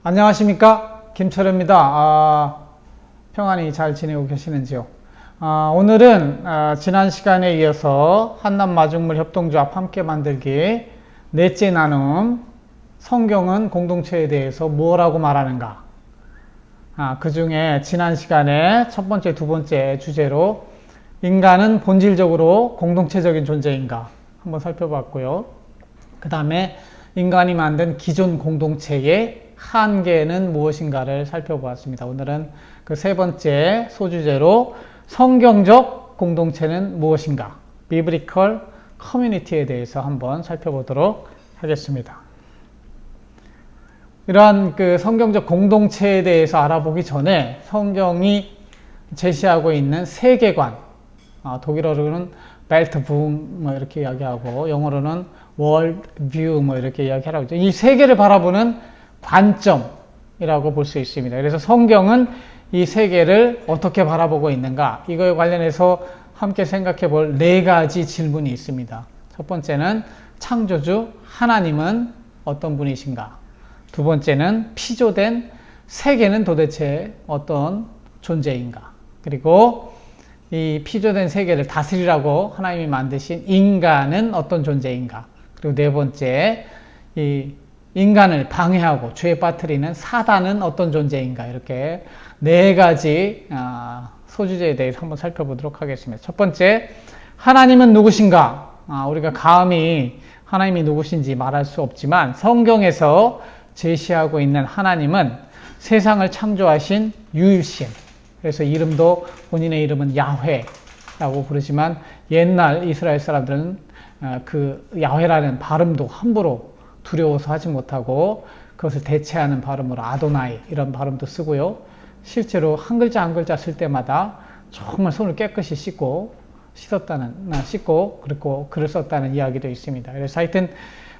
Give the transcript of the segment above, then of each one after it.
안녕하십니까, 김철입니다. 평안히 잘 지내고 계시는지요? 오늘은 지난 시간에 이어서 한남마중물 협동조합 함께 만들기 넷째 나눔, 성경은 공동체에 대해서 뭐라고 말하는가, 그 중에 지난 시간에 첫 번째, 두 번째 주제로 인간은 본질적으로 공동체적인 존재인가 한번 살펴봤고요. 그 다음에 인간이 만든 기존 공동체의 한계는 무엇인가를 살펴보았습니다. 오늘은 그 세 번째 소주제로 성경적 공동체는 무엇인가, 비브리컬 커뮤니티에 대해서 한번 살펴보도록 하겠습니다. 이러한 그 성경적 공동체에 대해서 알아보기 전에 성경이 제시하고 있는 세계관, 독일어로는 벨트붕 뭐 이렇게 이야기하고 영어로는 월드뷰 뭐 이렇게 이야기하라고 하죠. 이 세계를 바라보는 관점이라고 볼 수 있습니다. 그래서 성경은 이 세계를 어떻게 바라보고 있는가, 이거에 관련해서 함께 생각해 볼 네 가지 질문이 있습니다. 첫 번째는 창조주 하나님은 어떤 분이신가? 두 번째는 피조된 세계는 도대체 어떤 존재인가? 그리고 이 피조된 세계를 다스리라고 하나님이 만드신 인간은 어떤 존재인가? 그리고 네 번째, 이 인간을 방해하고 죄에 빠뜨리는 사단은 어떤 존재인가? 이렇게 네 가지 소주제에 대해서 한번 살펴보도록 하겠습니다. 첫 번째, 하나님은 누구신가? 우리가 감히 하나님이 누구신지 말할 수 없지만 성경에서 제시하고 있는 하나님은 세상을 창조하신 유일신, 그래서 이름도 본인의 이름은 야훼라고 부르지만 옛날 이스라엘 사람들은 그 야훼라는 발음도 함부로 두려워서 하지 못하고 그것을 대체하는 발음으로 아도나이 이런 발음도 쓰고요. 실제로 한 글자 한 글자 쓸 때마다 정말 손을 깨끗이 씻고 그리고 글을 썼다는 이야기도 있습니다. 그래서 하여튼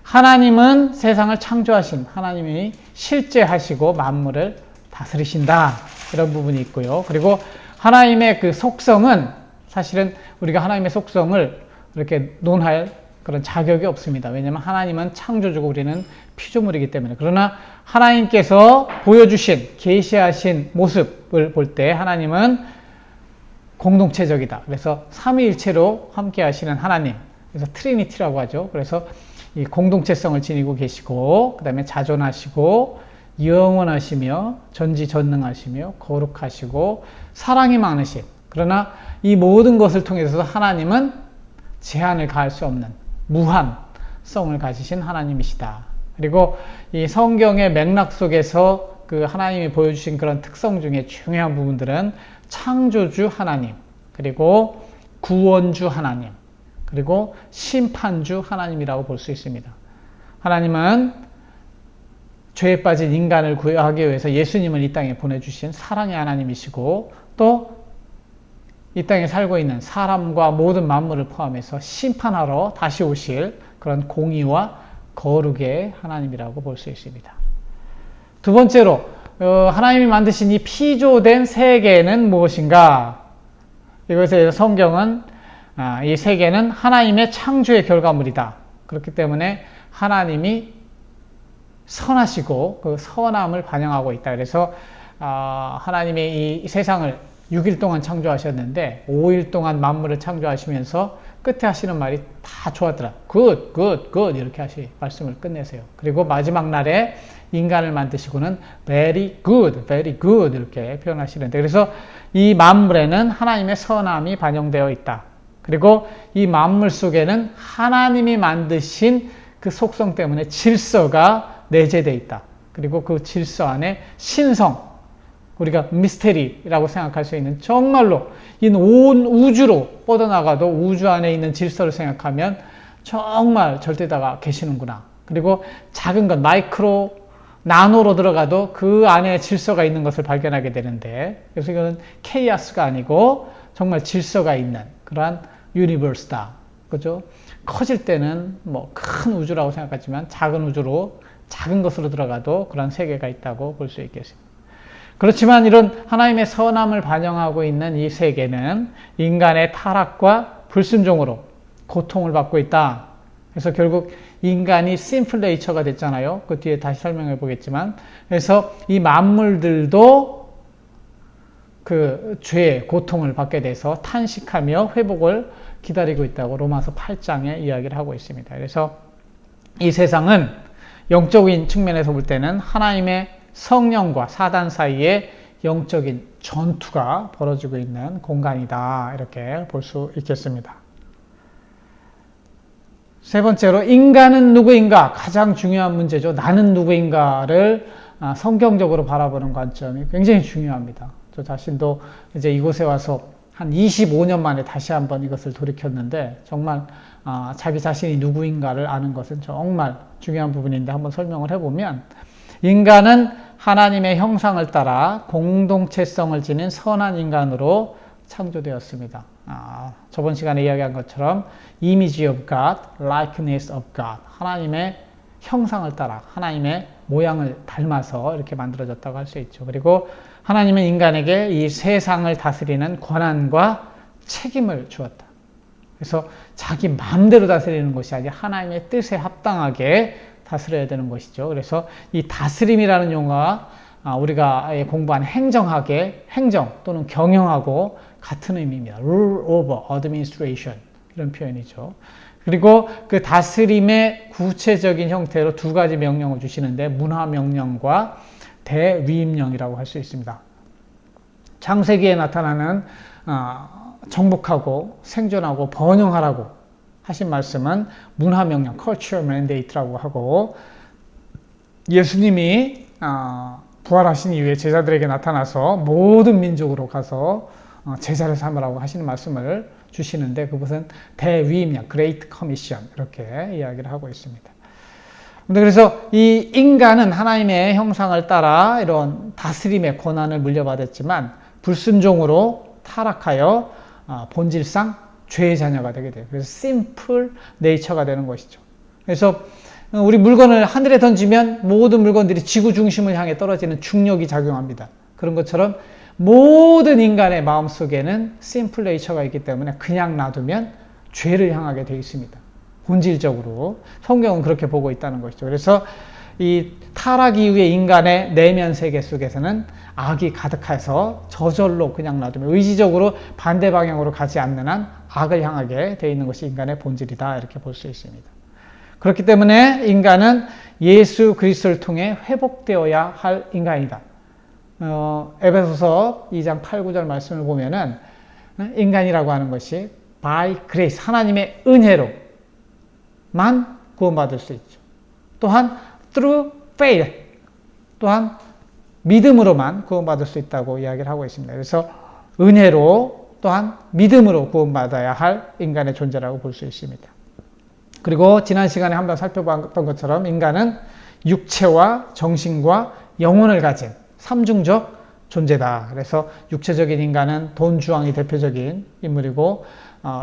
하나님은 세상을 창조하신 하나님이 실제하시고 만물을 다스리신다, 이런 부분이 있고요. 그리고 하나님의 그 속성은 사실은 우리가 하나님의 속성을 이렇게 논할 그런 자격이 없습니다. 왜냐하면 하나님은 창조주고 우리는 피조물이기 때문에. 그러나 하나님께서 보여주신, 계시하신 모습을 볼 때 하나님은 공동체적이다. 그래서 삼위일체로 함께 하시는 하나님, 그래서 트리니티라고 하죠. 그래서 이 공동체성을 지니고 계시고, 그 다음에 자존하시고 영원하시며 전지전능하시며 거룩하시고 사랑이 많으신, 그러나 이 모든 것을 통해서 하나님은 제한을 가할 수 없는 무한성을 가지신 하나님이시다. 그리고 이 성경의 맥락 속에서 그 하나님이 보여주신 그런 특성 중에 중요한 부분들은 창조주 하나님, 그리고 구원주 하나님, 그리고 심판주 하나님이라고 볼 수 있습니다. 하나님은 죄에 빠진 인간을 구하기 위해서 예수님을 이 땅에 보내주신 사랑의 하나님이시고, 또 이 땅에 살고 있는 사람과 모든 만물을 포함해서 심판하러 다시 오실 그런 공의와 거룩의 하나님이라고 볼 수 있습니다. 두 번째로, 하나님이 만드신 이 피조된 세계는 무엇인가? 이것에 대해서 성경은 이 세계는 하나님의 창조의 결과물이다. 그렇기 때문에 하나님이 선하시고 그 선함을 반영하고 있다. 그래서 하나님이 이 세상을 6일 동안 창조하셨는데 5일 동안 만물을 창조하시면서 끝에 하시는 말이 다 좋았더라. good, good, good 이렇게 말씀을 끝내세요. 그리고 마지막 날에 인간을 만드시고는 very good, very good 이렇게 표현하시는데, 그래서 이 만물에는 하나님의 선함이 반영되어 있다. 그리고 이 만물 속에는 하나님이 만드신 그 속성 때문에 질서가 내재되어 있다. 그리고 그 질서 안에 신성, 우리가 미스테리라고 생각할 수 있는, 정말로 이 온 우주로 뻗어나가도 우주 안에 있는 질서를 생각하면 정말 절대다가 계시는구나. 그리고 작은 것, 마이크로, 나노로 들어가도 그 안에 질서가 있는 것을 발견하게 되는데, 그래서 이거는 케이아스가 아니고 정말 질서가 있는 그러한 유니버스다. 그죠? 커질 때는 뭐 큰 우주라고 생각하지만 작은 우주로, 작은 것으로 들어가도 그런 세계가 있다고 볼 수 있겠습니다. 그렇지만 이런 하나님의 선함을 반영하고 있는 이 세계는 인간의 타락과 불순종으로 고통을 받고 있다. 그래서 결국 인간이 심플 네이처가 됐잖아요. 그 뒤에 다시 설명해 보겠지만, 그래서 이 만물들도 그 죄의 고통을 받게 돼서 탄식하며 회복을 기다리고 있다고 로마서 8장에 이야기를 하고 있습니다. 그래서 이 세상은 영적인 측면에서 볼 때는 하나님의 성령과 사단 사이에 영적인 전투가 벌어지고 있는 공간이다, 이렇게 볼 수 있겠습니다. 세 번째로, 인간은 누구인가? 가장 중요한 문제죠. 나는 누구인가를 성경적으로 바라보는 관점이 굉장히 중요합니다. 저 자신도 이제 이곳에 와서 한 25년 만에 다시 한번 이것을 돌이켰는데, 정말 자기 자신이 누구인가를 아는 것은 정말 중요한 부분인데, 한번 설명을 해보면, 인간은 하나님의 형상을 따라 공동체성을 지닌 선한 인간으로 창조되었습니다. 저번 시간에 이야기한 것처럼 Image of God, Likeness of God, 하나님의 형상을 따라 하나님의 모양을 닮아서 이렇게 만들어졌다고 할 수 있죠. 그리고 하나님은 인간에게 이 세상을 다스리는 권한과 책임을 주었다. 그래서 자기 마음대로 다스리는 것이 아니라 하나님의 뜻에 합당하게 다스려야 되는 것이죠. 그래서 이 다스림이라는 용어가 우리가 공부한 행정학의 행정 또는 경영하고 같은 의미입니다. Rule over administration, 이런 표현이죠. 그리고 그 다스림의 구체적인 형태로 두 가지 명령을 주시는데, 문화명령과 대위임령이라고 할 수 있습니다. 창세기에 나타나는 정복하고 생존하고 번영하라고 하신 말씀은 문화명령, culture mandate라고 하고, 예수님이 부활하신 이후에 제자들에게 나타나서 모든 민족으로 가서 제자를 삼으라고 하시는 말씀을 주시는데, 그것은 대위임령, Great Commission, 이렇게 이야기를 하고 있습니다. 그래서 이 인간은 하나님의 형상을 따라 이런 다스림의 권한을 물려받았지만, 불순종으로 타락하여 본질상 죄의 자녀가 되게 돼요. 그래서 심플 네이처가 되는 것이죠. 그래서 우리 물건을 하늘에 던지면 모든 물건들이 지구 중심을 향해 떨어지는 중력이 작용합니다. 그런 것처럼 모든 인간의 마음속에는 심플 네이처가 있기 때문에 그냥 놔두면 죄를 향하게 되어 있습니다. 본질적으로 성경은 그렇게 보고 있다는 것이죠. 그래서 이 타락 이후의 인간의 내면 세계 속에서는 악이 가득해서 저절로 그냥 놔두면 의지적으로 반대 방향으로 가지 않는 한 악을 향하게 되어 있는 것이 인간의 본질이다, 이렇게 볼 수 있습니다. 그렇기 때문에 인간은 예수 그리스도를 통해 회복되어야 할 인간이다. 에베소서 2장 8, 9절 말씀을 보면은 인간이라고 하는 것이 by grace, 하나님의 은혜로만 구원받을 수 있죠. 또한 through faith, 또한 믿음으로만 구원받을 수 있다고 이야기를 하고 있습니다. 그래서 은혜로 또한 믿음으로 구원받아야 할 인간의 존재라고 볼 수 있습니다. 그리고 지난 시간에 한번 살펴봤던 것처럼 인간은 육체와 정신과 영혼을 가진 삼중적 존재다. 그래서 육체적인 인간은 돈주왕이 대표적인 인물이고,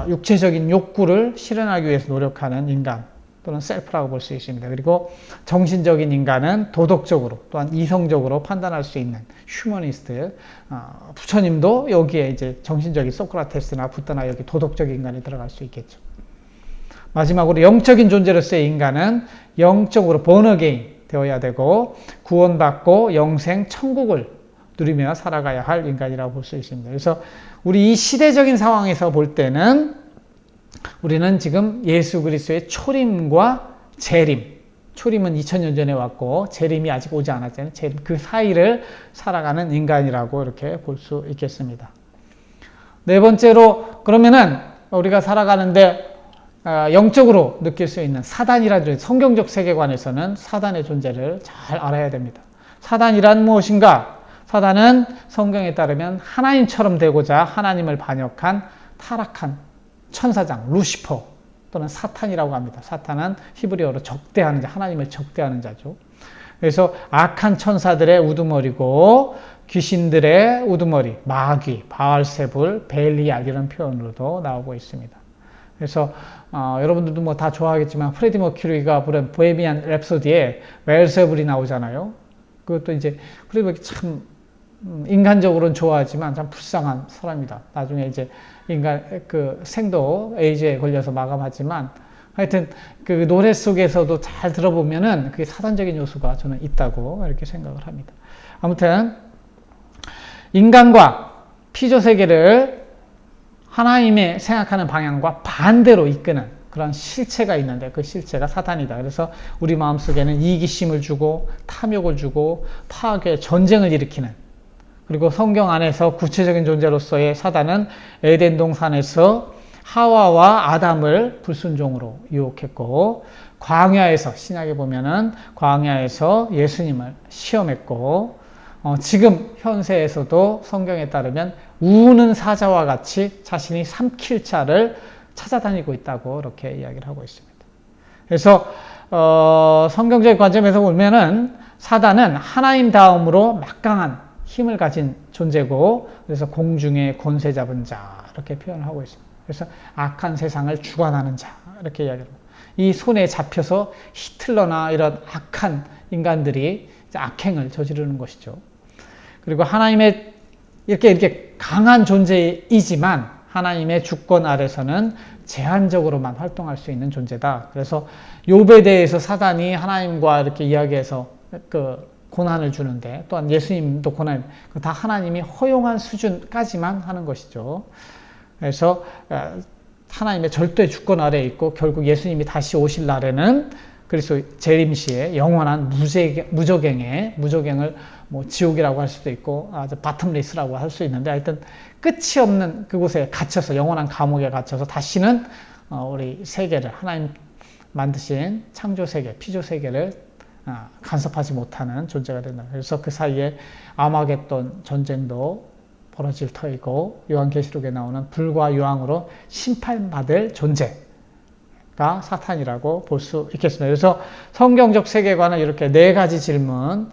육체적인 욕구를 실현하기 위해서 노력하는 인간 또는 셀프라고 볼 수 있습니다. 그리고 정신적인 인간은 도덕적으로 또한 이성적으로 판단할 수 있는 휴머니스트, 부처님도 여기에 이제 정신적인 소크라테스나 부다나 여기 도덕적인 인간이 들어갈 수 있겠죠. 마지막으로 영적인 존재로서의 인간은 영적으로 born again 되어야 되고, 구원받고 영생 천국을 누리며 살아가야 할 인간이라고 볼 수 있습니다. 그래서 우리 이 시대적인 상황에서 볼 때는 우리는 지금 예수 그리스도의 초림과 재림, 초림은 2000년 전에 왔고 재림이 아직 오지 않았잖아요. 재림, 그 사이를 살아가는 인간이라고 이렇게 볼 수 있겠습니다. 네 번째로, 그러면은 우리가 살아가는데 영적으로 느낄 수 있는 사단이라는 성경적 세계관에서는 사단의 존재를 잘 알아야 됩니다. 사단이란 무엇인가? 사단은 성경에 따르면 하나님처럼 되고자 하나님을 반역한 타락한 천사장, 루시퍼 또는 사탄이라고 합니다. 사탄은 히브리어로 적대하는 자, 하나님을 적대하는 자죠. 그래서 악한 천사들의 우두머리고 귀신들의 우두머리, 마귀, 바알세불, 벨리알 이런 표현으로도 나오고 있습니다. 그래서 여러분들도 뭐 다 좋아하겠지만 프레디 머큐리가 부른 보헤미안 랩소디에 벨세불이 나오잖아요. 그것도 이제 프레디 머큐리 참 인간적으로는 좋아하지만 참 불쌍한 사람이다. 나중에 이제 인간 그 생도 에이즈에 걸려서 마감하지만 하여튼 그 노래 속에서도 잘 들어보면은 그게 사단적인 요소가 저는 있다고 이렇게 생각을 합니다. 아무튼 인간과 피조 세계를 하나님의 생각하는 방향과 반대로 이끄는 그런 실체가 있는데 그 실체가 사탄이다. 그래서 우리 마음속에는 이기심을 주고 탐욕을 주고 파괴, 전쟁을 일으키는, 그리고 성경 안에서 구체적인 존재로서의 사단은 에덴 동산에서 하와와 아담을 불순종으로 유혹했고, 광야에서, 신약에 보면은 광야에서 예수님을 시험했고, 지금 현세에서도 성경에 따르면 우는 사자와 같이 자신이 삼킬 자를 찾아다니고 있다고 이렇게 이야기를 하고 있습니다. 그래서 성경적 관점에서 보면은 사단은 하나님 다음으로 막강한 힘을 가진 존재고, 그래서 공중의 권세 잡은 자 이렇게 표현을 하고 있습니다. 그래서 악한 세상을 주관하는 자 이렇게 이야기합니다. 이 손에 잡혀서 히틀러나 이런 악한 인간들이 악행을 저지르는 것이죠. 그리고 하나님의 이렇게 강한 존재이지만 하나님의 주권 아래서는 제한적으로만 활동할 수 있는 존재다. 그래서 욥에 대해서 사단이 하나님과 이렇게 이야기해서 그 고난을 주는데, 또한 예수님도 고난, 다 하나님이 허용한 수준까지만 하는 것이죠. 그래서 하나님의 절대 주권 아래에 있고, 결국 예수님이 다시 오실 날에는 그리스도 재림시에 영원한 무저갱을 뭐 지옥이라고 할 수도 있고 아주 바텀리스라고 할 수 있는데, 하여튼 끝이 없는 그곳에 갇혀서, 영원한 감옥에 갇혀서 다시는 우리 세계를, 하나님 만드신 창조 세계, 피조 세계를 간섭하지 못하는 존재가 된다. 그래서 그 사이에 아마겟돈 전쟁도 벌어질 터이고, 요한계시록에 나오는 불과 유황으로 심판받을 존재가 사탄이라고 볼 수 있겠습니다. 그래서 성경적 세계관은 이렇게 네 가지 질문,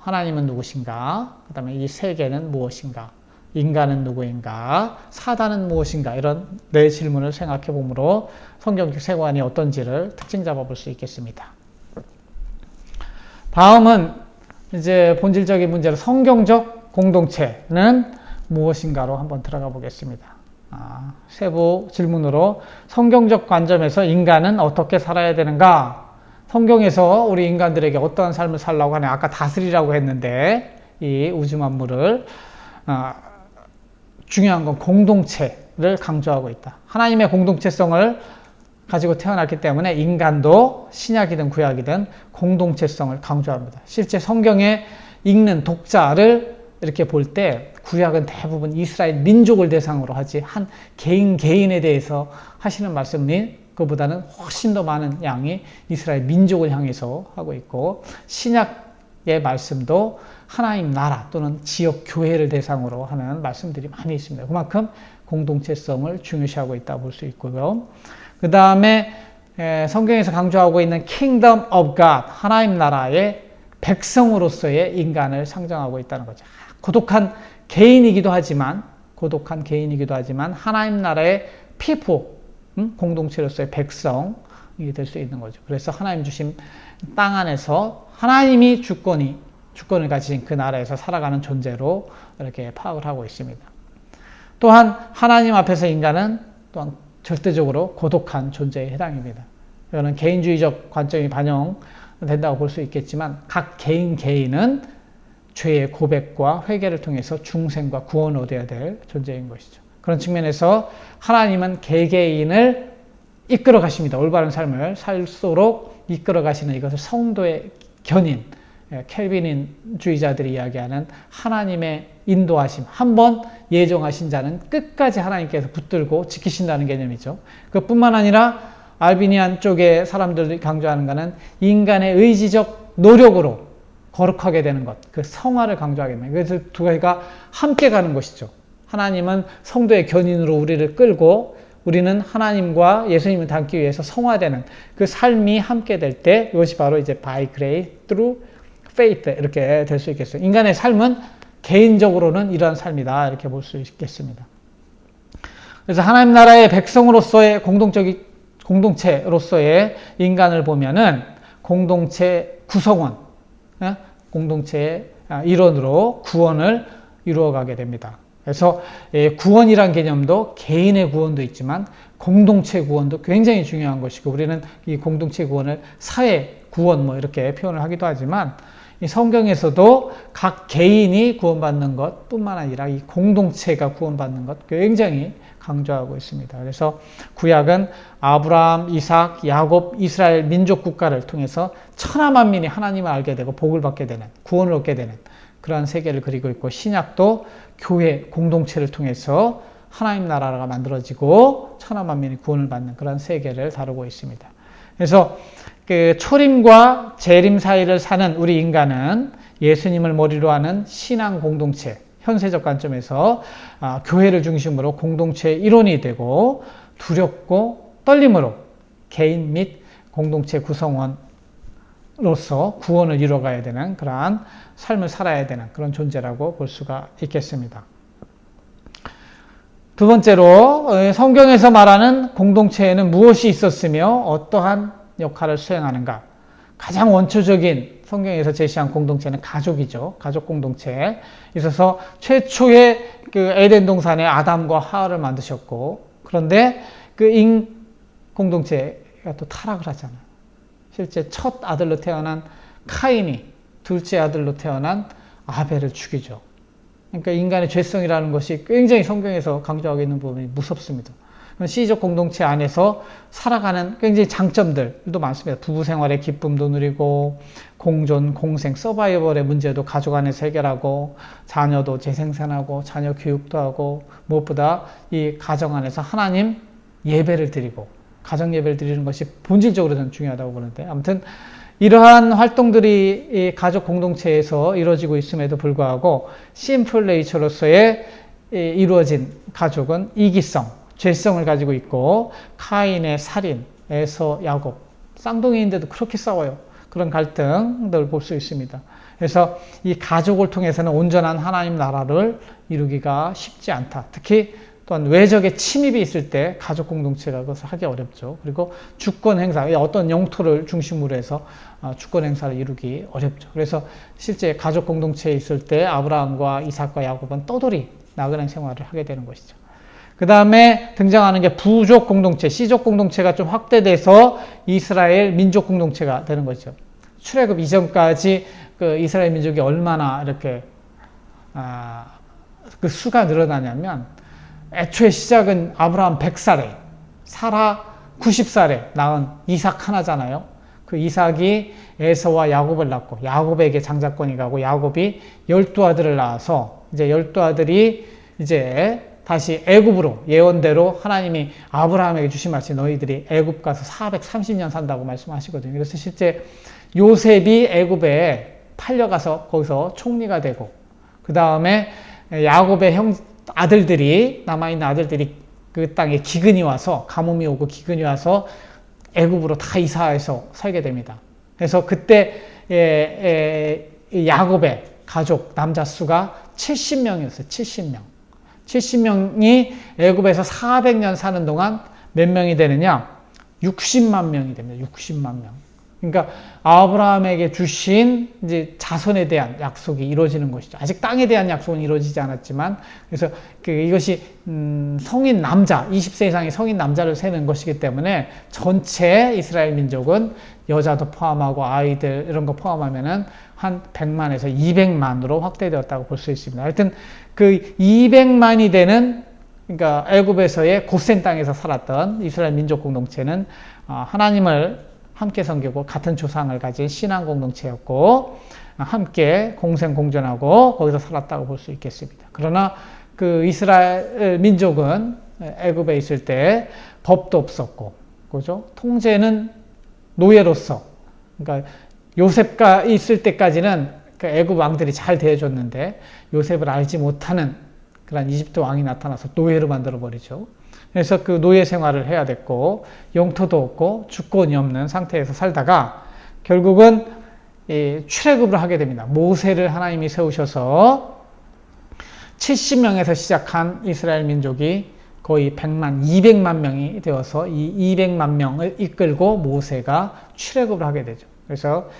하나님은 누구신가? 그 다음에 이 세계는 무엇인가? 인간은 누구인가? 사단은 무엇인가? 이런 네 질문을 생각해 보므로 성경적 세계관이 어떤지를 특징 잡아 볼 수 있겠습니다. 다음은 이제 본질적인 문제로 성경적 공동체는 무엇인가로 한번 들어가 보겠습니다. 세부 질문으로 성경적 관점에서 인간은 어떻게 살아야 되는가? 성경에서 우리 인간들에게 어떠한 삶을 살라고 하냐? 아까 다스리라고 했는데 이 우주 만물을 중요한 건 공동체를 강조하고 있다. 하나님의 공동체성을 가지고 태어났기 때문에 인간도 신약이든 구약이든 공동체성을 강조합니다. 실제 성경에 읽는 독자를 이렇게 볼 때 구약은 대부분 이스라엘 민족을 대상으로 하지 한 개인에 대해서 하시는 말씀이 그보다는 훨씬 더 많은 양이 이스라엘 민족을 향해서 하고 있고, 신약의 말씀도 하나님 나라 또는 지역 교회를 대상으로 하는 말씀들이 많이 있습니다. 그만큼 공동체성을 중요시하고 있다 볼 수 있고요. 그 다음에 성경에서 강조하고 있는 Kingdom of God, 하나님 나라의 백성으로서의 인간을 상정하고 있다는 거죠. 고독한 개인이기도 하지만 하나님 나라의 people, 공동체로서의 백성이 될 수 있는 거죠. 그래서 하나님 주신 땅 안에서 하나님이 주권을 가진 그 나라에서 살아가는 존재로 이렇게 파악을 하고 있습니다. 또한 하나님 앞에서 인간은 또한 절대적으로 고독한 존재에 해당입니다. 이거는 개인주의적 관점이 반영된다고 볼 수 있겠지만, 각 개인은 죄의 고백과 회개를 통해서 중생과 구원을 얻어야 될 존재인 것이죠. 그런 측면에서 하나님은 개개인을 이끌어 가십니다. 올바른 삶을 살도록 이끌어 가시는, 이것을 성도의 견인, 켈빈주의자들이 이야기하는 하나님의 인도하심, 한번 예정하신 자는 끝까지 하나님께서 붙들고 지키신다는 개념이죠. 그뿐만 아니라 알비니안 쪽의 사람들이 강조하는 것은 인간의 의지적 노력으로 거룩하게 되는 것, 그 성화를 강조하게 됩니다. 그래서 두 가지가 함께 가는 것이죠. 하나님은 성도의 견인으로 우리를 끌고, 우리는 하나님과 예수님을 닮기 위해서 성화되는 그 삶이 함께 될 때, 이것이 바로 이제 by grace through faith 이렇게 될 수 있겠어요. 인간의 삶은 개인적으로는 이러한 삶이다 이렇게 볼 수 있겠습니다. 그래서 하나님 나라의 백성으로서의 공동체로서의 인간을 보면은 공동체 구성원, 공동체의 일원으로 구원을 이루어가게 됩니다. 그래서 구원이란 개념도 개인의 구원도 있지만 공동체 구원도 굉장히 중요한 것이고, 우리는 이 공동체 구원을 사회 구원 뭐 이렇게 표현을 하기도 하지만, 이 성경에서도 각 개인이 구원받는 것 뿐만 아니라 이 공동체가 구원받는 것 굉장히 강조하고 있습니다. 그래서 구약은 아브라함, 이삭, 야곱, 이스라엘 민족 국가를 통해서 천하만민이 하나님을 알게 되고 복을 받게 되는, 구원을 얻게 되는 그러한 세계를 그리고 있고, 신약도 교회 공동체를 통해서 하나님 나라가 만들어지고 천하만민이 구원을 받는 그런 세계를 다루고 있습니다. 그래서 그 초림과 재림 사이를 사는 우리 인간은 예수님을 머리로 하는 신앙 공동체, 현세적 관점에서 교회를 중심으로 공동체의 일원이 되고, 두렵고 떨림으로 개인 및 공동체 구성원으로서 구원을 이루어가야 되는 그러한 삶을 살아야 되는 그런 존재라고 볼 수가 있겠습니다. 두 번째로, 성경에서 말하는 공동체에는 무엇이 있었으며 어떠한 역할을 수행하는가. 가장 원초적인 성경에서 제시한 공동체는 가족이죠. 가족 공동체에 있어서 최초의 그 에덴 동산에 아담과 하와를 만드셨고, 그런데 그 공동체가 또 타락을 하잖아요. 실제 첫 아들로 태어난 카인이 둘째 아들로 태어난 아벨을 죽이죠. 그러니까 인간의 죄성이라는 것이 굉장히 성경에서 강조하고 있는 부분이 무섭습니다. 시적 공동체 안에서 살아가는 굉장히 장점들도 많습니다. 부부 생활의 기쁨도 누리고, 공존, 공생, 서바이벌의 문제도 가족 안에서 해결하고, 자녀도 재생산하고, 자녀 교육도 하고, 무엇보다 이 가정 안에서 하나님 예배를 드리고, 가정 예배를 드리는 것이 본질적으로 저는 중요하다고 보는데, 아무튼 이러한 활동들이 이 가족 공동체에서 이루어지고 있음에도 불구하고 심플 네이처로서의 이루어진 가족은 이기성, 죄성을 가지고 있고, 카인의 살인, 에서, 야곱, 쌍둥이인데도 그렇게 싸워요. 그런 갈등들 볼 수 있습니다. 그래서 이 가족을 통해서는 온전한 하나님 나라를 이루기가 쉽지 않다. 특히 또한 외적의 침입이 있을 때 가족 공동체가 그것을 하기 어렵죠. 그리고 주권 행사, 어떤 영토를 중심으로 해서 주권 행사를 이루기 어렵죠. 그래서 실제 가족 공동체에 있을 때 아브라함과 이삭과 야곱은 떠돌이 나그네 생활을 하게 되는 것이죠. 그 다음에 등장하는 게 부족 공동체, 씨족 공동체가 좀 확대돼서 이스라엘 민족 공동체가 되는 거죠. 출애굽 이전까지 그 이스라엘 민족이 얼마나 이렇게 그 수가 늘어나냐면, 애초에 시작은 아브라함 100살에 사라 90살에 낳은 이삭 하나잖아요. 그 이삭이 에서와 야곱을 낳고, 야곱에게 장자권이 가고, 야곱이 12아들을 낳아서 이제 12아들이 이제 다시 애굽으로 예언대로 하나님이 아브라함에게 주신 말씀, 너희들이 애굽 가서 430년 산다고 말씀하시거든요. 그래서 실제 요셉이 애굽에 팔려가서 거기서 총리가 되고, 그 다음에 야곱의 아들들이, 남아있는 아들들이 그 땅에 기근이 와서, 가뭄이 오고 기근이 와서 애굽으로 다 이사해서 살게 됩니다. 그래서 그때 야곱의 가족 남자 수가 70명이었어요. 70명. 70명이 애굽에서 400년 사는 동안 몇 명이 되느냐? 60만 명이 됩니다. 60만 명. 그러니까 아브라함에게 주신 이제 자손에 대한 약속이 이루어지는 것이죠. 아직 땅에 대한 약속은 이루어지지 않았지만, 그래서 이것이 성인 남자, 20세 이상의 성인 남자를 세는 것이기 때문에 전체 이스라엘 민족은 여자도 포함하고 아이들 이런 거 포함하면은 한 100만에서 200만으로 확대되었다고 볼 수 있습니다. 하여튼 그 200만이 되는, 그러니까 애굽에서의 고센 땅에서 살았던 이스라엘 민족 공동체는 하나님을 함께 섬기고 같은 조상을 가진 신앙 공동체였고, 함께 공생공존하고 거기서 살았다고 볼 수 있겠습니다. 그러나 그 이스라엘 민족은 애굽에 있을 때 법도 없었고, 그죠? 통제는 노예로서, 그러니까 요셉가 있을 때까지는 그 애굽 왕들이 잘 대해줬는데, 요셉을 알지 못하는 그런 이집트 왕이 나타나서 노예로 만들어 버리죠. 그래서 그 노예 생활을 해야 됐고, 영토도 없고 주권이 없는 상태에서 살다가 결국은 출애굽을 하게 됩니다. 모세를 하나님이 세우셔서 70명에서 시작한 이스라엘 민족이 거의 100만, 200만 명이 되어서 이 200만 명을 이끌고 모세가 출애굽을 하게 되죠. 그래서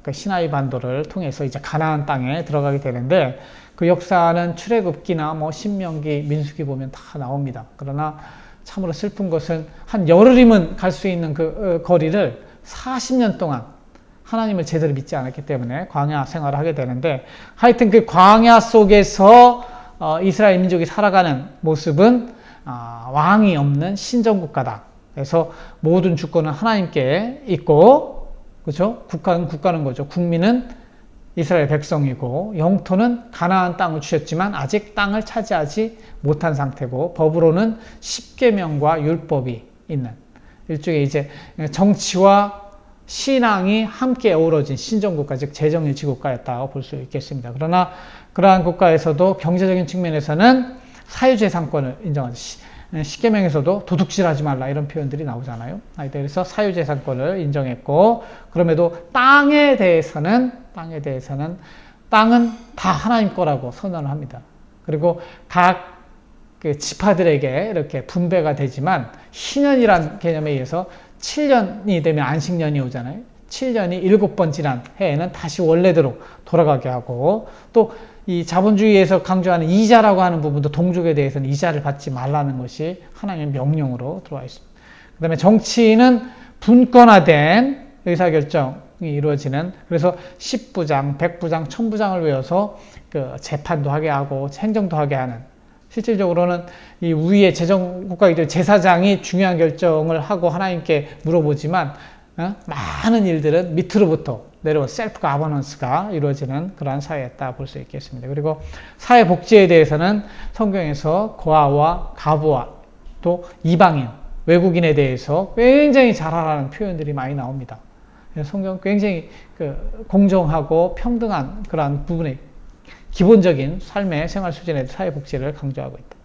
그 시나이 반도를 통해서 이제 가나안 땅에 들어가게 되는데 그 역사는 출애굽기나 뭐 신명기, 민수기 보면 다 나옵니다. 그러나 참으로 슬픈 것은 한 열흘이면 갈 수 있는 그 거리를 40년 동안 하나님을 제대로 믿지 않았기 때문에 광야 생활을 하게 되는데 하여튼 그 광야 속에서 이스라엘 민족이 살아가는 모습은 왕이 없는 신정국가다. 그래서 모든 주권은 하나님께 있고, 그렇죠? 국가는 거죠. 국민은 이스라엘 백성이고 영토는 가나안 땅을 주셨지만 아직 땅을 차지하지 못한 상태고 법으로는 십계명과 율법이 있는 일종의 이제 정치와 신앙이 함께 어우러진 신정국가, 즉 재정일치 국가였다고 볼 수 있겠습니다. 그러나 그러한 국가에서도 경제적인 측면에서는 사유재산권을 인정하죠. 십계명에서도 도둑질하지 말라 이런 표현들이 나오잖아요. 그래서 사유재산권을 인정했고 그럼에도 땅에 대해서는 땅은 다 하나님 거라고 선언을 합니다. 그리고 각 그 지파들에게 이렇게 분배가 되지만 희년이란 개념에 의해서 7년이 되면 안식년이 오잖아요. 7년이 7번 지난 해에는 다시 원래대로 돌아가게 하고 또 이 자본주의에서 강조하는 이자라고 하는 부분도 동족에 대해서는 이자를 받지 말라는 것이 하나님의 명령으로 들어와 있습니다. 그 다음에 정치인은 분권화된 의사결정이 이루어지는 그래서 10부장, 100부장, 1000부장을 외워서 그 재판도 하게 하고 행정도 하게 하는 실질적으로는 이 위의 재정국가이들 제사장이 중요한 결정을 하고 하나님께 물어보지만 많은 일들은 밑으로부터 내려온 셀프 가버넌스가 이루어지는 그러한 사회였다 볼 수 있겠습니다. 그리고 사회복지에 대해서는 성경에서 고아와 가부와 또 이방인, 외국인에 대해서 굉장히 잘하라는 표현들이 많이 나옵니다. 성경은 굉장히 공정하고 평등한 그러한 부분의 기본적인 삶의 생활 수준에 사회복지를 강조하고 있다.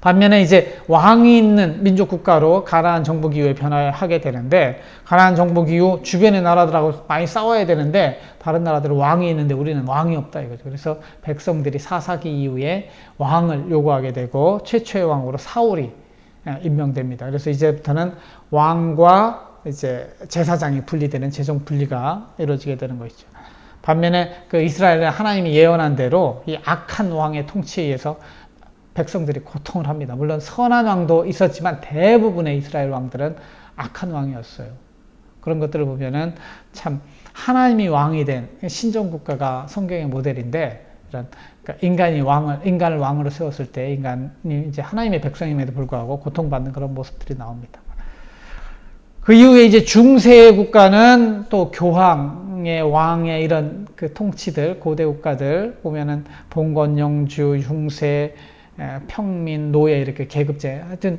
반면에 이제 왕이 있는 민족 국가로 가나안 정복 이후에 변화하게 되는데 가나안 정복 이후 주변의 나라들하고 많이 싸워야 되는데 다른 나라들은 왕이 있는데 우리는 왕이 없다 이거죠. 그래서 백성들이 사사기 이후에 왕을 요구하게 되고 최초의 왕으로 사울이 임명됩니다. 그래서 이제부터는 왕과 이제 제사장이 분리되는 재정 분리가 이루어지게 되는 것이죠. 반면에 그 이스라엘은 하나님이 예언한 대로 이 악한 왕의 통치에 의해서 백성들이 고통을 합니다. 물론 선한 왕도 있었지만 대부분의 이스라엘 왕들은 악한 왕이었어요. 그런 것들을 보면은 참 하나님이 왕이 된 신정국가가 성경의 모델인데 이런 그러니까 인간을 왕으로 세웠을 때 인간이 이제 하나님의 백성임에도 불구하고 고통받는 그런 모습들이 나옵니다. 그 이후에 이제 중세 국가는 또 교황의 왕의 이런 그 통치들 고대 국가들 보면은 봉건, 영주, 흉세 평민, 노예 이렇게 계급제 하여튼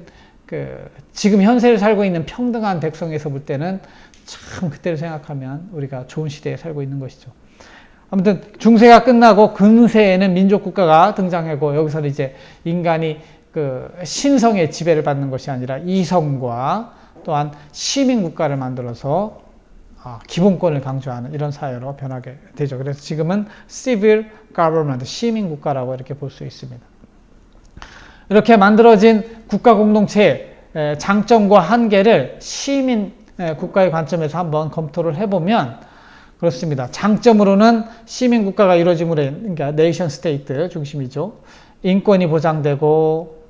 지금 현세를 살고 있는 평등한 백성에서 볼 때는 참 그때를 생각하면 우리가 좋은 시대에 살고 있는 것이죠. 아무튼 중세가 끝나고 근세에는 민족 국가가 등장하고 여기서는 이제 인간이 신성의 지배를 받는 것이 아니라 이성과 또한 시민 국가를 만들어서 기본권을 강조하는 이런 사회로 변하게 되죠. 그래서 지금은 civil government, 시민 국가라고 이렇게 볼 수 있습니다. 이렇게 만들어진 국가 공동체의 장점과 한계를 시민 국가의 관점에서 한번 검토를 해보면 그렇습니다. 장점으로는 시민 국가가 이루어짐으로 그러니까 네이션 스테이트 중심이죠. 인권이 보장되고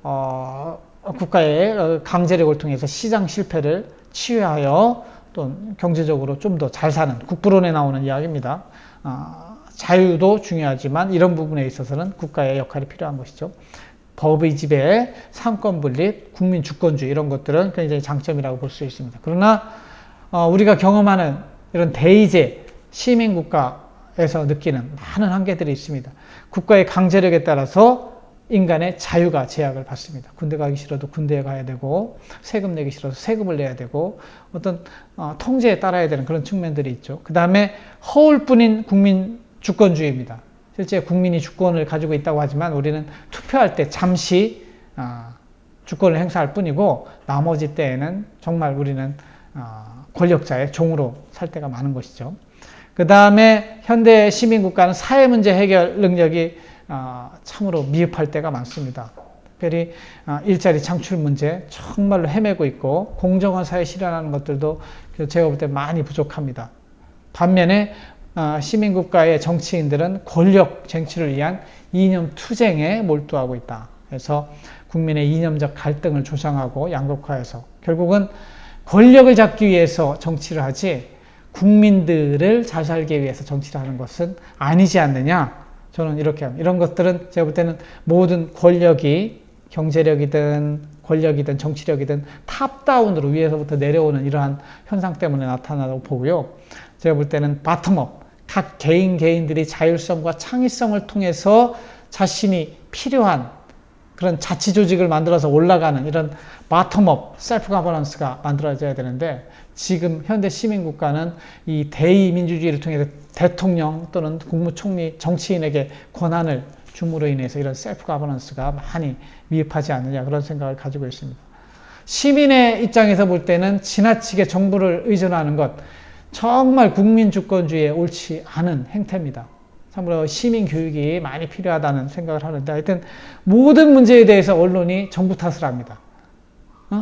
국가의 강제력을 통해서 시장 실패를 치유하여 또 경제적으로 좀 더 잘 사는 국부론에 나오는 이야기입니다. 자유도 중요하지만 이런 부분에 있어서는 국가의 역할이 필요한 것이죠. 법의 지배, 상권 분립, 국민 주권주의 이런 것들은 굉장히 장점이라고 볼 수 있습니다. 그러나 우리가 경험하는 이런 대의제 시민 국가에서 느끼는 많은 한계들이 있습니다. 국가의 강제력에 따라서 인간의 자유가 제약을 받습니다. 군대 가기 싫어도 군대에 가야 되고 세금 내기 싫어서 세금을 내야 되고 어떤 통제에 따라야 되는 그런 측면들이 있죠. 그 다음에 허울뿐인 국민 주권주의입니다. 실제 국민이 주권을 가지고 있다고 하지만 우리는 투표할 때 잠시 주권을 행사할 뿐이고 나머지 때에는 정말 우리는 권력자의 종으로 살 때가 많은 것이죠. 그 다음에 현대 시민국가는 사회 문제 해결 능력이 참으로 미흡할 때가 많습니다. 특별히 일자리 창출 문제 정말로 헤매고 있고 공정한 사회 실현하는 것들도 제가 볼 때 많이 부족합니다. 반면에 시민국가의 정치인들은 권력 쟁취를 위한 이념 투쟁에 몰두하고 있다. 그래서 국민의 이념적 갈등을 조장하고 양극화해서 결국은 권력을 잡기 위해서 정치를 하지 국민들을 잘 살기 위해서 정치를 하는 것은 아니지 않느냐. 저는 이렇게 합니다. 이런 것들은 제가 볼 때는 모든 권력이 경제력이든 권력이든 정치력이든 탑다운으로 위에서부터 내려오는 이러한 현상 때문에 나타나다고 보고요. 제가 볼 때는 바텀업, 각 개인들이 자율성과 창의성을 통해서 자신이 필요한 그런 자치 조직을 만들어서 올라가는 이런 바텀업, 셀프 가버넌스가 만들어져야 되는데 지금 현대 시민국가는 이 대의민주주의를 통해서 대통령 또는 국무총리, 정치인에게 권한을 줌으로 인해서 이런 셀프 가버넌스가 많이 미흡하지 않느냐 그런 생각을 가지고 있습니다. 시민의 입장에서 볼 때는 지나치게 정부를 의존하는 것 정말 국민주권주의에 옳지 않은 행태입니다. 참으로 시민 교육이 많이 필요하다는 생각을 하는데 하여튼 모든 문제에 대해서 언론이 정부 탓을 합니다.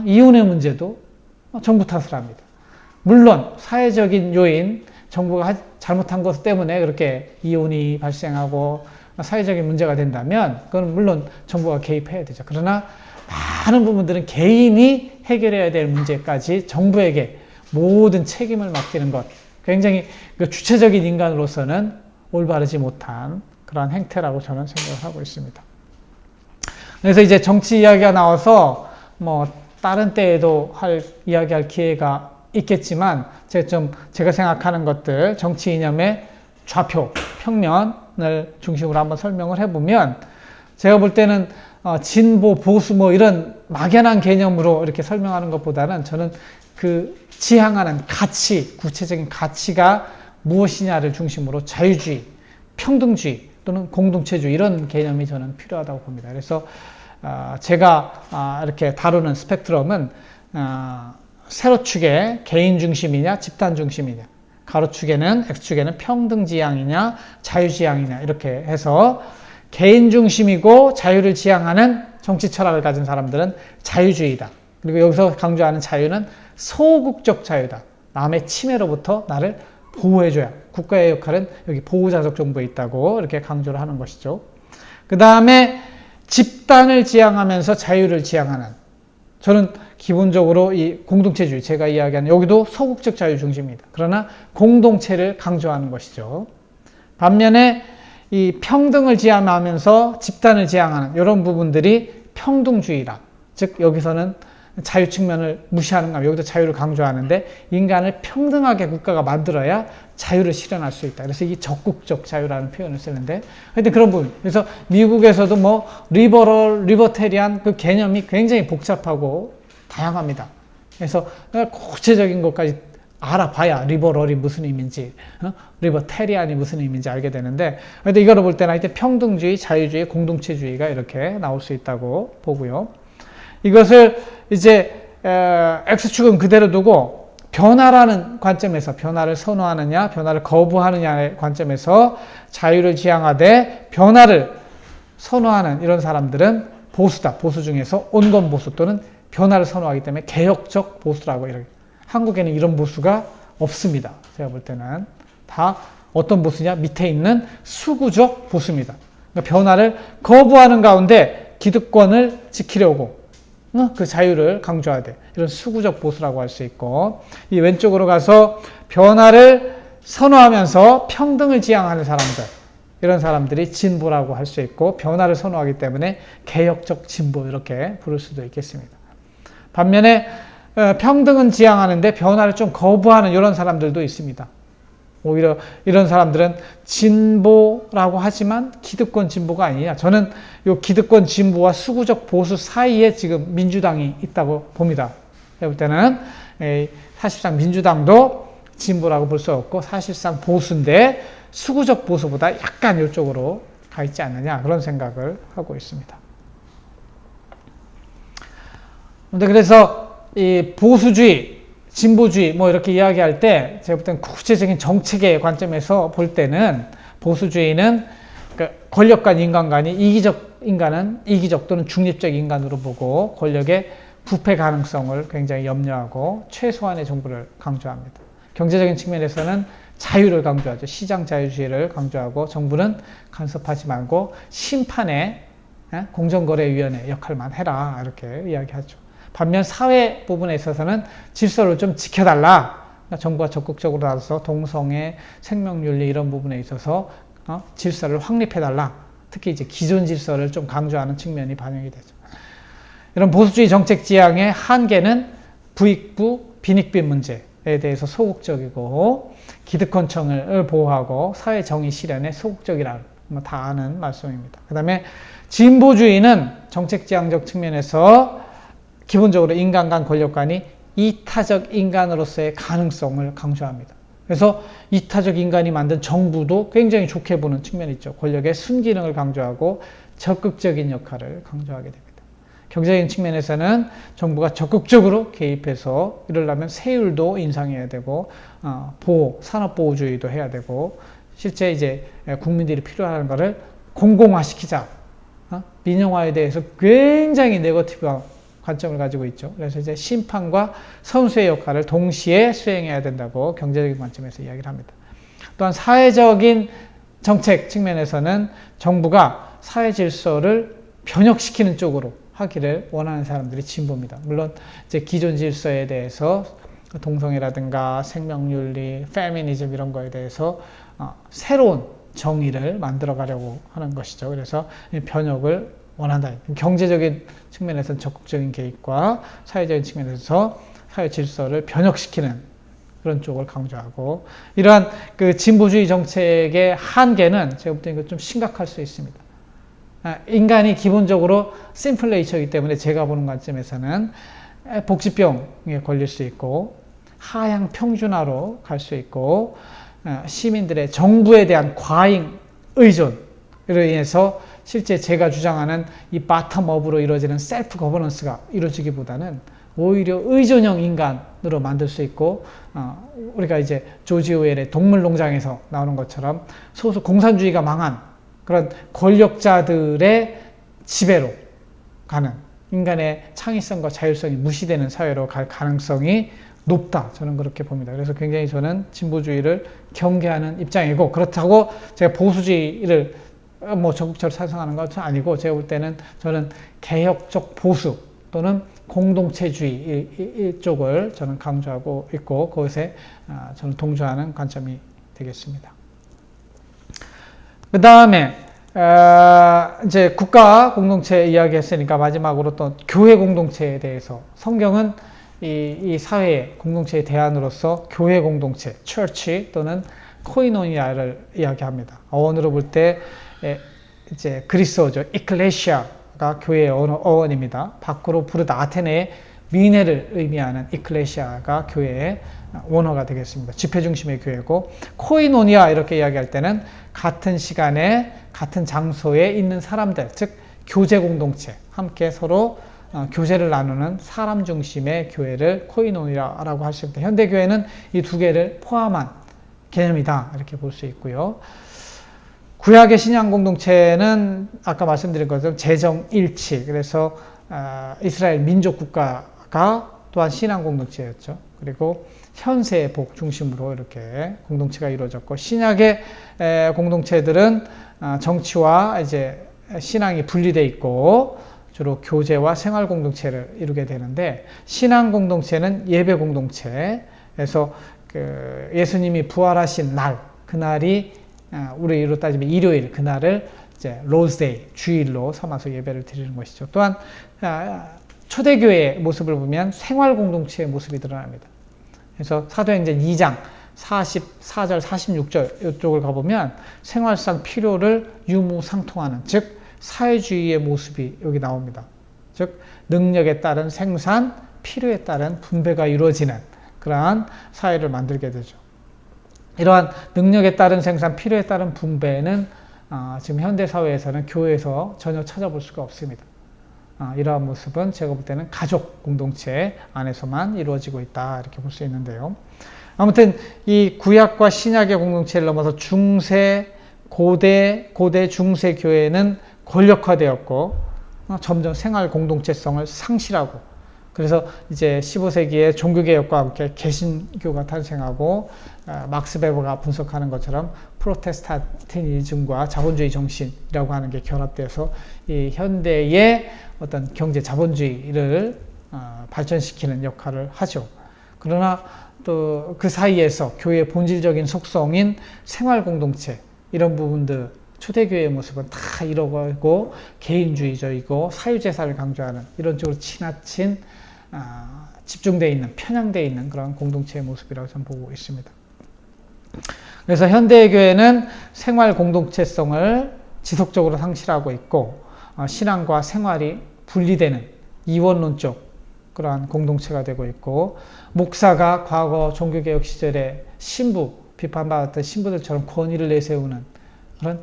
이혼의 문제도 정부 탓을 합니다. 물론 사회적인 요인, 정부가 잘못한 것 때문에 그렇게 이혼이 발생하고 사회적인 문제가 된다면 그건 물론 정부가 개입해야 되죠. 그러나 많은 부분들은 개인이 해결해야 될 문제까지 정부에게 모든 책임을 맡기는 것 굉장히 주체적인 인간으로서는 올바르지 못한 그러한 행태라고 저는 생각을 하고 있습니다. 그래서 이제 정치 이야기가 나와서 뭐 다른 때에도 이야기할 기회가 있겠지만 제가 생각하는 것들 정치 이념의 좌표, 평면을 중심으로 한번 설명을 해보면 제가 볼 때는 진보, 보수 뭐 이런 막연한 개념으로 이렇게 설명하는 것보다는 저는 그 지향하는 가치, 구체적인 가치가 무엇이냐를 중심으로 자유주의, 평등주의 또는 공동체주의 이런 개념이 저는 필요하다고 봅니다. 그래서 제가 이렇게 다루는 스펙트럼은 세로축에 개인 중심이냐 집단 중심이냐, 가로축에는 X축에는 평등지향이냐 자유지향이냐 이렇게 해서 개인 중심이고 자유를 지향하는 정치 철학을 가진 사람들은 자유주의다. 그리고 여기서 강조하는 자유는 소극적 자유다. 남의 침해로부터 나를 보호해줘야. 국가의 역할은 여기 보호자적 정부에 있다고 이렇게 강조를 하는 것이죠. 그 다음에 집단을 지향하면서 자유를 지향하는, 저는 기본적으로 이 공동체주의, 제가 이야기하는 여기도 소극적 자유 중심입니다. 그러나 공동체를 강조하는 것이죠. 반면에 이 평등을 지향하면서 집단을 지향하는 이런 부분들이 평등주의라. 즉 여기서는 자유 측면을 무시하는 것, 여기도 자유를 강조하는데 인간을 평등하게 국가가 만들어야 자유를 실현할 수 있다. 그래서 이 적극적 자유라는 표현을 쓰는데 하여튼 그런 부분. 그래서 미국에서도 뭐 리버테리안 그 개념이 굉장히 복잡하고 다양합니다. 그래서 구체적인 것까지 알아봐야 리버럴이 무슨 의미인지, 리버테리안이 무슨 의미인지 알게 되는데, 근데 이거를 볼 때는 하여튼 평등주의, 자유주의, 공동체주의가 이렇게 나올 수 있다고 보고요. 이것을 이제 X축은 그대로 두고 변화라는 관점에서 변화를 선호하느냐 변화를 거부하느냐의 관점에서 자유를 지향하되 변화를 선호하는 이런 사람들은 보수다. 보수 중에서 온건 보수 또는 변화를 선호하기 때문에 개혁적 보수라고 이렇게. 한국에는 이런 보수가 없습니다. 제가 볼 때는 다 어떤 보수냐 밑에 있는 수구적 보수입니다. 그러니까 변화를 거부하는 가운데 기득권을 지키려고 그 자유를 강조하되 이런 수구적 보수라고 할 수 있고, 이 왼쪽으로 가서 변화를 선호하면서 평등을 지향하는 사람들, 이런 사람들이 진보라고 할 수 있고, 변화를 선호하기 때문에 개혁적 진보 이렇게 부를 수도 있겠습니다. 반면에 평등은 지향하는데 변화를 좀 거부하는 이런 사람들도 있습니다. 오히려 이런 사람들은 진보라고 하지만 기득권 진보가 아니냐. 저는 이 기득권 진보와 수구적 보수 사이에 지금 민주당이 있다고 봅니다. 제가 볼 때는 사실상 민주당도 진보라고 볼 수 없고 사실상 보수인데 수구적 보수보다 약간 이쪽으로 가 있지 않느냐 그런 생각을 하고 있습니다. 그래서 이 보수주의, 진보주의 뭐 이렇게 이야기할 때 제가 볼 때는 구체적인 정책의 관점에서 볼 때는 보수주의는 권력 간 인간 간이 이기적 인간은 이기적 또는 중립적 인간으로 보고 권력의 부패 가능성을 굉장히 염려하고 최소한의 정부를 강조합니다. 경제적인 측면에서는 자유를 강조하죠. 시장 자유주의를 강조하고 정부는 간섭하지 말고 심판의 공정거래위원회 역할만 해라 이렇게 이야기하죠. 반면 사회 부분에 있어서는 질서를 좀 지켜달라. 정부가 적극적으로 나서서 동성애, 생명윤리 이런 부분에 있어서 질서를 확립해달라. 특히 이제 기존 질서를 좀 강조하는 측면이 반영이 되죠. 이런 보수주의 정책 지향의 한계는 부익부, 빈익빈 문제에 대해서 소극적이고 기득권층을 보호하고 사회 정의 실현에 소극적이라는 다 아는 말씀입니다. 그 다음에 진보주의는 정책 지향적 측면에서 기본적으로 인간 간 권력 간이 이타적 인간으로서의 가능성을 강조합니다. 그래서 이타적 인간이 만든 정부도 굉장히 좋게 보는 측면이 있죠. 권력의 순기능을 강조하고 적극적인 역할을 강조하게 됩니다. 경제적인 측면에서는 정부가 적극적으로 개입해서 이러려면 세율도 인상해야 되고 산업보호주의도 해야 되고 실제 이제 국민들이 필요한 것을 공공화시키자. 민영화에 대해서 굉장히 네거티브한 관점을 가지고 있죠. 그래서 이제 심판과 선수의 역할을 동시에 수행해야 된다고 경제적인 관점에서 이야기를 합니다. 또한 사회적인 정책 측면에서는 정부가 사회 질서를 변혁시키는 쪽으로 하기를 원하는 사람들이 진보입니다. 물론 이제 기존 질서에 대해서 동성애라든가 생명윤리, 페미니즘 이런 거에 대해서 새로운 정의를 만들어 가려고 하는 것이죠. 그래서 변혁을 원한다. 경제적인 측면에서는 적극적인 개입과 사회적인 측면에서 사회 질서를 변혁시키는 그런 쪽을 강조하고 이러한 그 진보주의 정책의 한계는 제가 볼 때 이거 좀 심각할 수 있습니다. 인간이 기본적으로 심플 네이처이기 때문에 제가 보는 관점에서는 복지병에 걸릴 수 있고 하향 평준화로 갈 수 있고 시민들의 정부에 대한 과잉 의존으로 인해서 실제 제가 주장하는 이 바텀업으로 이루어지는 셀프 거버넌스가 이루어지기보다는 오히려 의존형 인간으로 만들 수 있고 우리가 이제 조지 오웰의 동물농장에서 나오는 것처럼 소수 공산주의가 망한 그런 권력자들의 지배로 가는 인간의 창의성과 자율성이 무시되는 사회로 갈 가능성이 높다. 저는 그렇게 봅니다. 그래서 굉장히 저는 진보주의를 경계하는 입장이고 그렇다고 제가 보수주의를 적극적으로 찬성하는 것은 아니고 제가 볼 때는 저는 개혁적 보수 또는 공동체주의 쪽을 저는 강조하고 있고 그것에 저는 동조하는 관점이 되겠습니다. 그 다음에 이제 국가 공동체 이야기했으니까 마지막으로 또 교회 공동체에 대해서 성경은 이 사회의 공동체의 대안으로서 교회 공동체, church 또는 코이노니아를 이야기합니다. 어원으로 볼 때 이제 그리스어죠. ecclesia가 교회의 어원입니다. 밖으로 부르다 아테네의 위네를 의미하는 ecclesia가 교회의 원어가 되겠습니다. 집회 중심의 교회고 코이노니아 이렇게 이야기할 때는 같은 시간에 같은 장소에 있는 사람들, 즉 교제 공동체, 함께 서로 교제를 나누는 사람 중심의 교회를 코이노니아라고 할 수 있습니다. 현대 교회는 이 두 개를 포함한 개념이다 이렇게 볼 수 있고요. 구약의 신앙 공동체는 아까 말씀드린 것처럼 재정 일치, 그래서 이스라엘 민족 국가가 또한 신앙 공동체였죠. 그리고 현세의 복 중심으로 이렇게 공동체가 이루어졌고 신약의 공동체들은 정치와 이제 신앙이 분리되어 있고 주로 교제와 생활 공동체를 이루게 되는데 신앙 공동체는 예배 공동체에서 그 예수님이 부활하신 날 그날이 우리로 따지면 일요일 그날을 이제 로즈데이 주일로 삼아서 예배를 드리는 것이죠. 또한 초대교회의 모습을 보면 생활 공동체의 모습이 드러납니다. 그래서 사도행전 2장 44절 46절 이쪽을 가보면 생활상 필요를 유무상통하는 즉 사회주의의 모습이 여기 나옵니다. 즉 능력에 따른 생산, 필요에 따른 분배가 이루어지는 그러한 사회를 만들게 되죠. 이러한 능력에 따른 생산, 필요에 따른 분배는 지금 현대사회에서는 교회에서 전혀 찾아볼 수가 없습니다. 이러한 모습은 제가 볼 때는 가족 공동체 안에서만 이루어지고 있다 이렇게 볼 수 있는데요. 아무튼 이 구약과 신약의 공동체를 넘어서 중세 고대 중세 교회는 권력화되었고 점점 생활 공동체성을 상실하고, 그래서 이제 15세기에 종교개혁과 함께 개신교가 탄생하고, 막스 베버가 분석하는 것처럼 프로테스탄티즘과 자본주의 정신이라고 하는 게 결합돼서 이 현대의 어떤 경제 자본주의를 발전시키는 역할을 하죠. 그러나 또 그 사이에서 교회의 본질적인 속성인 생활 공동체, 이런 부분들, 초대교회의 모습은 다 잃어가고 개인주의적이고 사유재산을 강조하는 이런 쪽으로 지나친 집중되어 있는, 편향되어 있는 그런 공동체의 모습이라고 저는 보고 있습니다. 그래서 현대의 교회는 생활 공동체성을 지속적으로 상실하고 있고, 신앙과 생활이 분리되는 이원론적 그러한 공동체가 되고 있고, 목사가 과거 종교개혁 시절에 신부, 비판받았던 신부들처럼 권위를 내세우는 그런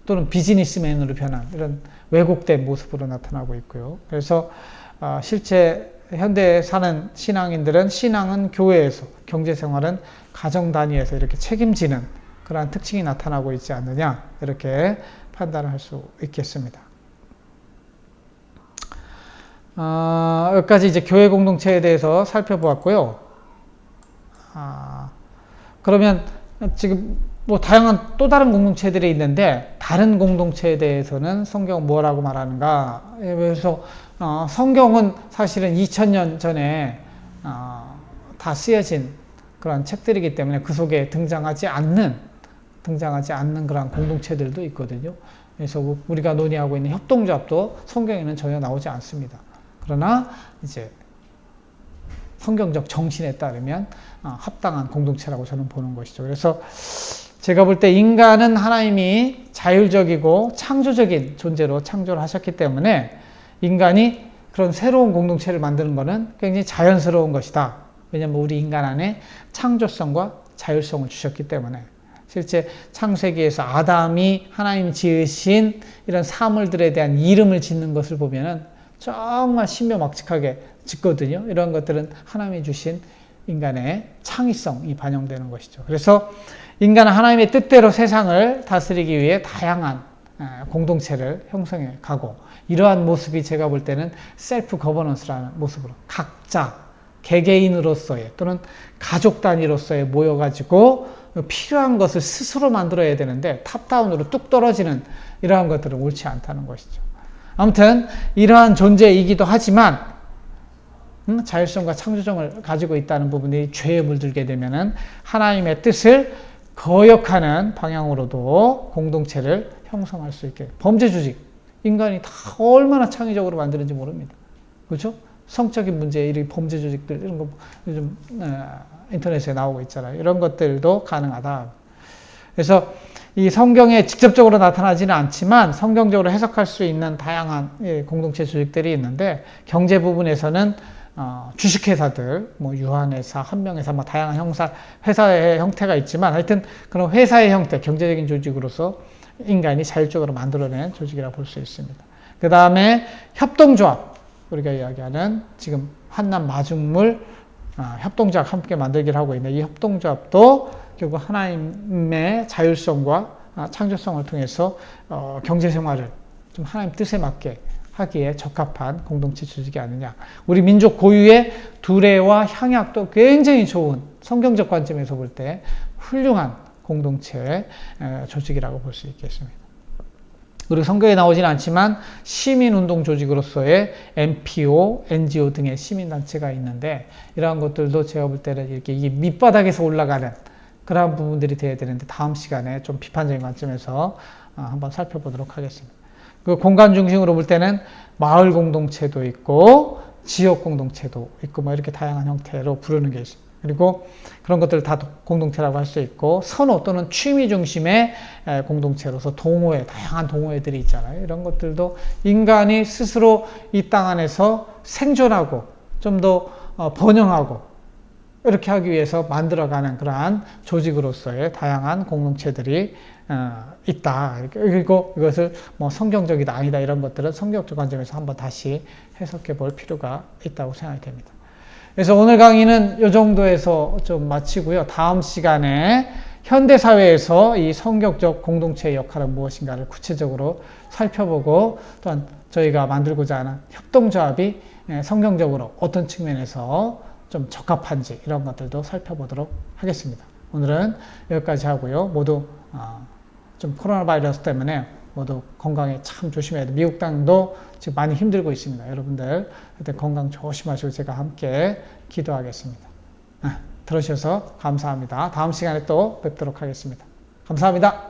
또는 비즈니스맨으로 변한 이런 왜곡된 모습으로 나타나고 있고요. 그래서 실제 현대에 사는 신앙인들은 신앙은 교회에서, 경제생활은 가정 단위에서 이렇게 책임지는 그러한 특징이 나타나고 있지 않느냐, 이렇게 판단을 할 수 있겠습니다. 여기까지 이제 교회 공동체에 대해서 살펴보았고요. 그러면 지금 뭐 다양한 또 다른 공동체들이 있는데, 다른 공동체에 대해서는 성경은 뭐라고 말하는가? 그래서 성경은 사실은 2000년 전에 다 쓰여진 그런 책들이기 때문에 그 속에 등장하지 않는 그런 공동체들도 있거든요. 그래서 우리가 논의하고 있는 협동조합도 성경에는 전혀 나오지 않습니다. 그러나 이제 성경적 정신에 따르면 합당한 공동체라고 저는 보는 것이죠. 그래서 제가 볼 때 인간은 하나님이 자율적이고 창조적인 존재로 창조를 하셨기 때문에 인간이 그런 새로운 공동체를 만드는 것은 굉장히 자연스러운 것이다. 왜냐하면 우리 인간 안에 창조성과 자율성을 주셨기 때문에. 실제 창세기에서 아담이 하나님 지으신 이런 사물들에 대한 이름을 짓는 것을 보면은 정말 신묘막측하게 짓거든요. 이런 것들은 하나님이 주신 인간의 창의성이 반영되는 것이죠. 그래서 인간은 하나님의 뜻대로 세상을 다스리기 위해 다양한 공동체를 형성해 가고, 이러한 모습이 제가 볼 때는 셀프 거버넌스라는 모습으로 각자 개개인으로서의 또는 가족 단위로서의 모여가지고 필요한 것을 스스로 만들어야 되는데 탑다운으로 뚝 떨어지는 이러한 것들은 옳지 않다는 것이죠. 아무튼 이러한 존재이기도 하지만 자율성과 창조성을 가지고 있다는 부분이 죄에 물들게 되면은 하나님의 뜻을 거역하는 방향으로도 공동체를 형성할 수 있게, 범죄 조직, 인간이 다 얼마나 창의적으로 만드는지 모릅니다. 그렇죠? 성적인 문제, 이런 범죄 조직들, 이런 거 요즘 인터넷에 나오고 있잖아요. 이런 것들도 가능하다. 그래서 이 성경에 직접적으로 나타나지는 않지만 성경적으로 해석할 수 있는 다양한 공동체 조직들이 있는데, 경제 부분에서는 주식회사들, 뭐 유한회사, 한명회사, 뭐 다양한 회사의 형태가 있지만, 하여튼 그런 회사의 형태, 경제적인 조직으로서 인간이 자율적으로 만들어낸 조직이라고 볼 수 있습니다. 그 다음에 협동조합, 우리가 이야기하는 지금 한남 마중물 협동조합 함께 만들기를 하고 있는 이 협동조합도 결국 하나님의 자율성과 창조성을 통해서 경제생활을 좀 하나님 뜻에 맞게 하기에 적합한 공동체 조직이 아니냐. 우리 민족 고유의 두레와 향약도 굉장히 좋은, 성경적 관점에서 볼 때 훌륭한 공동체 조직이라고 볼 수 있겠습니다. 그리고 성경에 나오지는 않지만 시민운동 조직으로서의 NPO, NGO 등의 시민단체가 있는데, 이러한 것들도 제가 볼 때는 이렇게 이게 밑바닥에서 올라가는 그런 부분들이 돼야 되는데, 다음 시간에 좀 비판적인 관점에서 한번 살펴보도록 하겠습니다. 그 공간 중심으로 볼 때는 마을 공동체도 있고 지역 공동체도 있고 뭐 이렇게 다양한 형태로 부르는 게 있습니다. 그리고 그런 것들을 다 공동체라고 할 수 있고, 선호 또는 취미 중심의 공동체로서 동호회, 다양한 동호회들이 있잖아요. 이런 것들도 인간이 스스로 이 땅 안에서 생존하고 좀 더 번영하고 이렇게 하기 위해서 만들어가는 그러한 조직으로서의 다양한 공동체들이 있다. 그리고 이것을 뭐 성경적이다 아니다 이런 것들은 성경적 관점에서 한번 다시 해석해 볼 필요가 있다고 생각이 됩니다. 그래서 오늘 강의는 이 정도에서 좀 마치고요. 다음 시간에 현대사회에서 이 성경적 공동체의 역할은 무엇인가를 구체적으로 살펴보고 또한 저희가 만들고자 하는 협동조합이 성경적으로 어떤 측면에서 좀 적합한지 이런 것들도 살펴보도록 하겠습니다. 오늘은 여기까지 하고요. 모두 좀 코로나 바이러스 때문에 모두 건강에 참 조심해야 돼요. 미국 땅도 지금 많이 힘들고 있습니다. 여러분들 그때 건강 조심하시고 제가 함께 기도하겠습니다. 들어주셔서 감사합니다. 다음 시간에 또 뵙도록 하겠습니다. 감사합니다.